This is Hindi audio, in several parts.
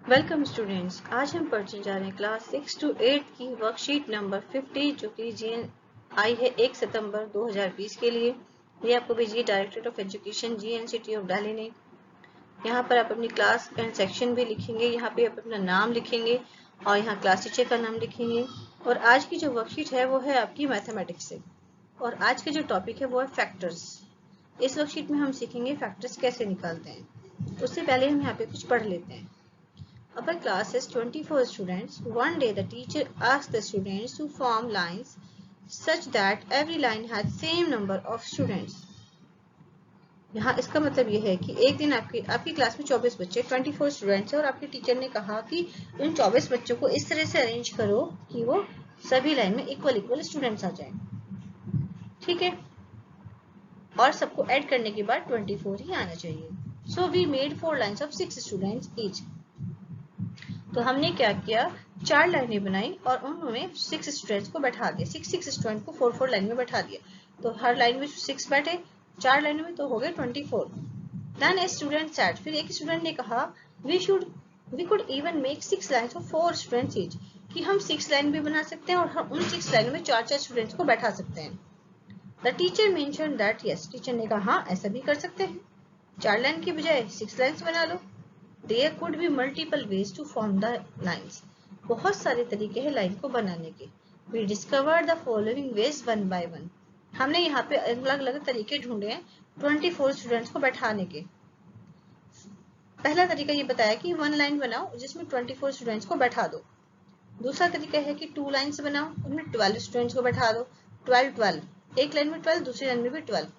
वेलकम स्टूडेंट्स, आज हम पढ़ने जा रहे हैं क्लास 6 to 8 की वर्कशीट नंबर 50 जो कि आई है 1 सितंबर 2020 के लिए। ये आपको भेजी है directorate of education GNCT of Delhi ने। यहाँ पर आप अपनी क्लास एंड सेक्शन भी लिखेंगे, यहाँ पे आप अपना नाम लिखेंगे और यहाँ क्लास टीचर का नाम लिखेंगे। और आज की जो वर्कशीट है वो है आपकी मैथमेटिक्स से, और आज का जो टॉपिक है वो है फैक्टर्स। इस वर्कशीट में हम सीखेंगे फैक्टर्स कैसे निकालते हैं। उससे पहले हम यहाँ पे कुछ पढ़ लेते हैं। Our class is 24 students. One day the teacher asked the students to form lines such that every line had same number of students. यहाँ इसका मतलब ये है कि एक दिन आपकी क्लास में 24 बच्चे 24 स्टूडेंट्स हैं और आपके टीचर ने कहा कि उन 24 बच्चों को इस तरह से अरेंज करो कि वो सभी लाइन में इक्वल स्टूडेंट्स आ जाएं। ठीक है, और सबको ऐड करने के बाद 24 ही आना चाहिए। So we made 4 lines of 6 students each. तो हमने क्या किया, 4 लाइनें बनाई और उन्होंने 6 स्टूडेंट्स को बैठा दिया। 6 स्टूडेंट को 4 लाइन में बैठा दिया। तो हर लाइन में 6 बैठे, 4 लाइनों में तो हो गए 24। Then a student said, फिर एक स्टूडेंट ने कहा, we could even make 6 lines of 4 students each, कि हम 6 लाइन भी बना सकते हैं और हम उन 6 लाइनों में 4 स्टूडेंट्स को बैठा सकते हैं। The teacher mentioned that yes, teacher ने कहा हाँ ऐसा भी कर सकते हैं, 4 लाइन की बजाय 6 लाइन्स बना लो। There could be multiple ways to form the lines. बहुत सारे तरीके हैं लाइन को बनाने के। We discovered the following ways one by one. हमने यहाँ पे अलग अलग तरीके ढूंढे हैं 24 स्टूडेंट्स को बैठाने के। पहला तरीका ये बताया कि 1 लाइन बनाओ जिसमें 24 स्टूडेंट्स को बैठा दो। दूसरा तरीका है कि 2 लाइन्स बनाओ, उनमें 12 स्टूडेंट्स को बैठा दो। 12, एक लाइन में 12, दूसरी लाइन में भी 12।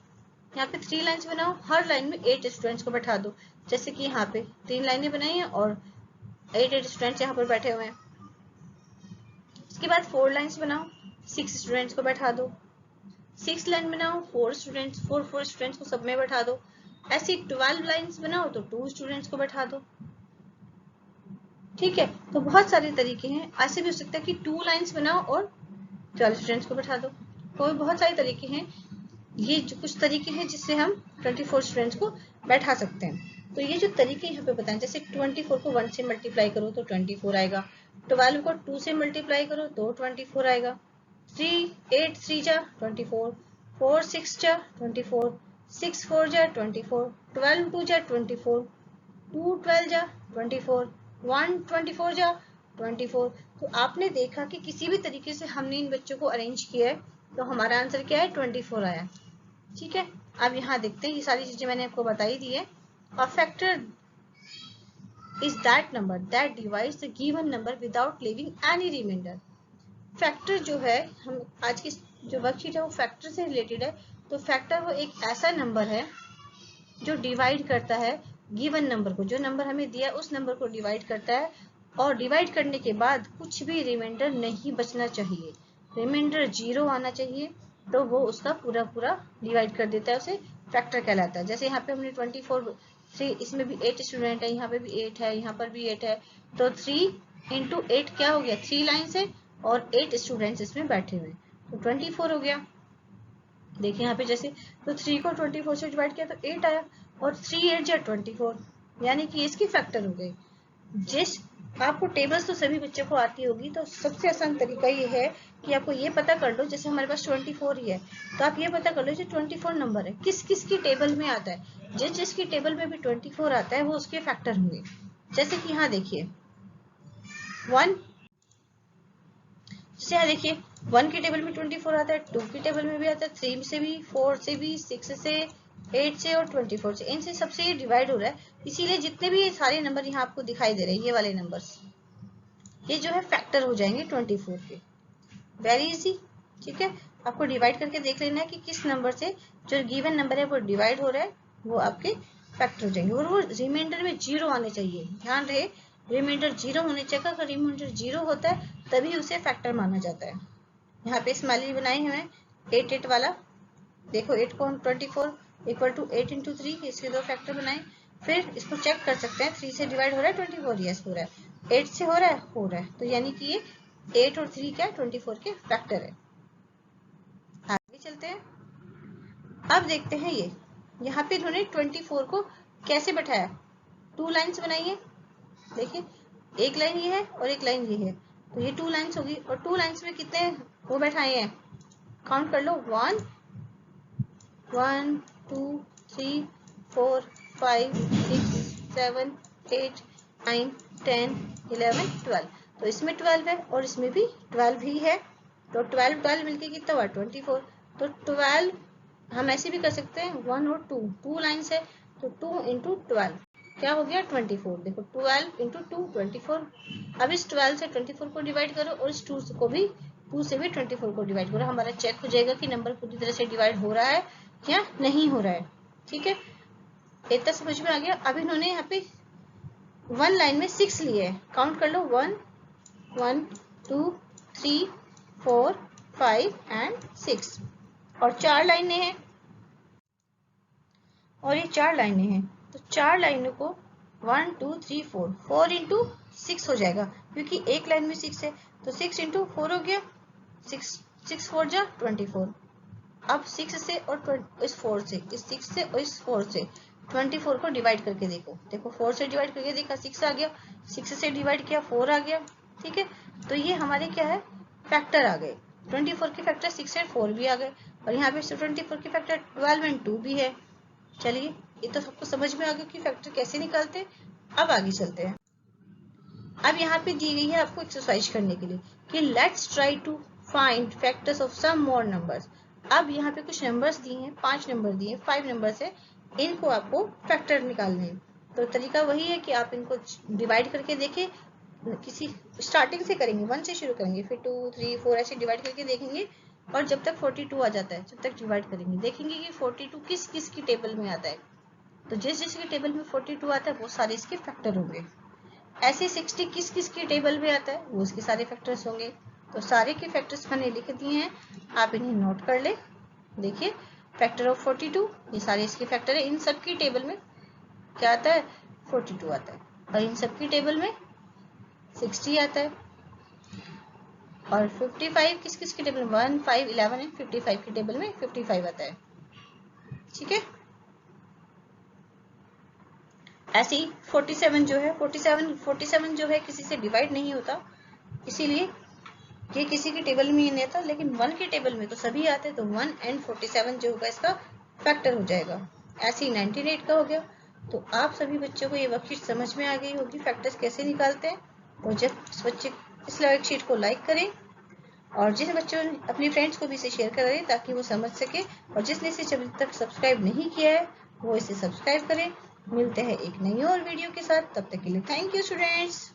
यहाँ पे 3 लाइन्स बनाओ, हर लाइन में 8 स्टूडेंट्स को बैठा दो। जैसे कि यहाँ पे 3 लाइनें बनाई हैं और 8 स्टूडेंट्स यहाँ पर बैठे हुए हैं। इसके बाद 4 लाइन्स बनाओ, 6 स्टूडेंट्स को बैठा दो। 6 लाइन बनाओ, 4 स्टूडेंट्स को सब में बैठा दो। ऐसे 12 लाइन्स बनाओ तो 2 स्टूडेंट्स को बैठा दो। ठीक है, तो बहुत सारे तरीके हैं। ऐसे भी हो सकता है कि 2 लाइन्स बनाओ और 12 स्टूडेंट्स को बैठा दो। कोई बहुत सारे तरीके हैं। ये जो कुछ तरीके हैं जिससे हम 24 स्टूडेंट्स को बैठा सकते हैं। तो ये जो तरीके यहाँ पे बताएं, जैसे 24 को 1 से मल्टीप्लाई करो तो 24 आएगा, 12 को 2 से मल्टीप्लाई करो तो 24 आएगा, 8 3 जा 24, 4 6 जा 24, 6 4 जा 24, 12 2 जा 24, 2 12 जा 24, 1 24 जा 24। तो आपने देखा कि किसी भी तरीके से हमने इन बच्चों को अरेंज किया है तो हमारा आंसर क्या है, 24 आया। ठीक है, अब यहाँ देखते हैं, ये सारी चीजें मैंने आपको बताई दी है। A factor is that number that divides the given number without leaving any remainder. Factor जो है, हम आज की जो वर्कशीट है वो फैक्टर से रिलेटेड है। तो फैक्टर वो एक ऐसा नंबर है जो डिवाइड करता है गिवन नंबर को, जो नंबर हमें दिया उस नंबर को डिवाइड करता है, और डिवाइड करने के बाद कुछ भी रिमाइंडर नहीं बचना चाहिए। रिमाइंडर 0 आना चाहिए, तो वो उसका पूरा डिवाइड कर देता है, उसे फैक्टर कहलाता है। जैसे यहाँ पे हमने 24, इसमें भी 8 स्टूडेंट है, यहाँ पे भी 8 है, यहाँ पर भी 8 है, तो 3 into 8 क्या हो गया, 3 लाइन से और 8 स्टूडेंट्स इसमें बैठे हुए, तो 24 हो गया। देखिए यहाँ पे जैसे, तो 3 को 24 से डिवाइड किया तो 8 आया, और 3 8 जा 24, यानी कि इसकी फैक्टर हो गई। जिस आपको टेबल्स तो सभी बच्चों को आती होगी, तो सबसे आसान तरीका ये है कि आपको ये पता कर लो, जैसे हमारे पास 24 ही है तो आप ये पता कर लो जो 24 नंबर है किस किस की टेबल में आता है। जिस जिसकी टेबल में भी 24 आता है वो उसके फैक्टर होंगे। जैसे कि यहाँ देखिए 1, जैसे यहाँ देखिए 1 की टेबल में 24 आता है, 2 की टेबल में भी आता है, 3 से भी, 4 से भी, 6 से, 8 से और 24 से, इनसे सबसे ये डिवाइड हो रहा है। इसीलिए जितने भी सारे नंबर यहाँ आपको दिखाई दे रहे हैं, ये वाले नंबर्स, ये जो है फैक्टर हो जाएंगे 24 के। Very easy. ठीक है, आपको डिवाइड करके देख लेना है कि किस नंबर से जो गिवन नंबर है वो डिवाइड हो रहा है, वो आपके फैक्टर हो जाएंगे। और वो रिमाइंडर में 0 आने चाहिए, ध्यान रहे रिमाइंडर 0 होने चाहिए। अगर रिमाइंडर 0 होता है तभी उसे फैक्टर माना जाता है। यहाँ पे स्माइली बनाए हुए हैं 8 8 वाला, देखो 8 को 24 इक्वल टू 8 इंटू 3, इसके 2 फैक्टर बनाए। फिर इसको चेक कर सकते हैं, 3 से डिवाइड हो रहा है 24, यस हो रहा है, 8 से हो रहा है, तो यानी कि ये 8 और 3 क्या 24 के फैक्टर है। आगे चलते हैं, अब देखते हैं ये यहाँ पे इन्होंने 24 को कैसे बैठाया। 2 लाइन्स बनाइए, देखिए एक लाइन ये है और एक लाइन ये है, तो ये 2 लाइन्स होगी। और 2 लाइन्स में कितने वो बैठाए हैं, काउंट कर लो, 1 1 2 3 4 5 6 7 8 9 10 11 12। तो इसमें 12 है और इसमें भी 12 ही है, तो 12 12 मिलके कितना हुआ 24। तो 12 हम ऐसे भी कर सकते हैं 1 और 2 लाइन्स है, तो 2 इंटू 12 क्या हो गया 24। देखो 12 इंटू 2 24। अब इस 12 से 24 को डिवाइड करो और इस 2 को भी 2 से भी 24 को डिवाइड करो, हमारा चेक हो जाएगा कि नंबर पूरी तरह से डिवाइड हो रहा है या नहीं हो रहा है। ठीक है, इतना समझ में आ गया। अब इन्होंने यहाँ पे 1 लाइन में 6 लिए है, काउंट कर लो 1 1 2 3 4 5 एंड 6। और 4 लाइनें हैं, और ये 4 लाइनें हैं, तो 4 लाइनों को 1 2 3 4 4 इंटू 6 हो जाएगा, क्योंकि एक लाइन में 6 है, तो 6 इंटू 4 हो गया 6 6 4 जा 24। अब 6 से और इस 4 से, इस 6 से और इस 4 से 24 को डिवाइड करके देखो, देखो 4 से डिवाइड करके देखा 6 आ गया, 6 से डिवाइड किया 4 आ गया। ठीक है, तो ये हमारे क्या है, फैक्टर आ गए। 24 के फैक्टर 6 एंड 4 भी आ गए, और यहाँ पे 24 के फैक्टर 12 एंड 2 भी है। चलिए, ये तो सबको समझ में आ गया कि फैक्टर कैसे निकालते। अब आगे चलते हैं। अब यहाँ पे दी गई है आपको एक्सरसाइज करने के लिए कि let's try to find factors of some more numbers. अब यहाँ पे कुछ नंबर्स दिए हैं, 5 नंबर दिए हैं, 5 नंबर्स है, इनको आपको फैक्टर निकालने हैं। तो तरीका वही है कि आप इनको डिवाइड करके देखें, किसी स्टार्टिंग से करेंगे, 1 से शुरू करेंगे, फिर 2 3 4 ऐसे डिवाइड करके देखेंगे, और जब तक 42 आ जाता है जब तक डिवाइड करेंगे, देखेंगे कि 42 किस किस की टेबल में आता है। तो जिस जिसकी टेबल में 42 आता है वो सारे इसके फैक्टर होंगे। ऐसे 60 किस किस की टेबल में आता है वो इसके सारे फैक्टर्स होंगे। तो सारे के फैक्टर्स मैंने लिख दिए हैं, आप इन्हें नोट कर ले। देखिए, फैक्टर ऑफ 42, ये सारे इसके फैक्टर है। इन सब की टेबल में क्या आता है 42 आता है, और इन सब की टेबल में 60 आता है। और 55 किस किस की टेबल में 1 5 11 एंड 55 की टेबल में 55 आता है। ठीक है, ऐसे ही 47 जो है 47 जो है किसी से डिवाइड नहीं होता, इसीलिए ये किसी की टेबल में ही नहीं आता, लेकिन 1 की टेबल में तो सभी आते हैं, तो 1 एंड 47 जो होगा इसका फैक्टर हो जाएगा। ऐसे ही 98 का हो गया। तो आप सभी बच्चों को ये वर्कशीट समझ में आ गई होगी फैक्टर्स कैसे निकालते हैं। और जब बच्चे इस वर्कशीट को लाइक करें, और जिन बच्चों ने अपनी फ्रेंड्स को भी इसे शेयर करें ताकि वो समझ सके, और जिसने इसे अभी तक सब्सक्राइब नहीं किया है वो इसे सब्सक्राइब करें। मिलते हैं एक नई और वीडियो के साथ, तब तक के लिए थैंक यू स्टूडेंट्स।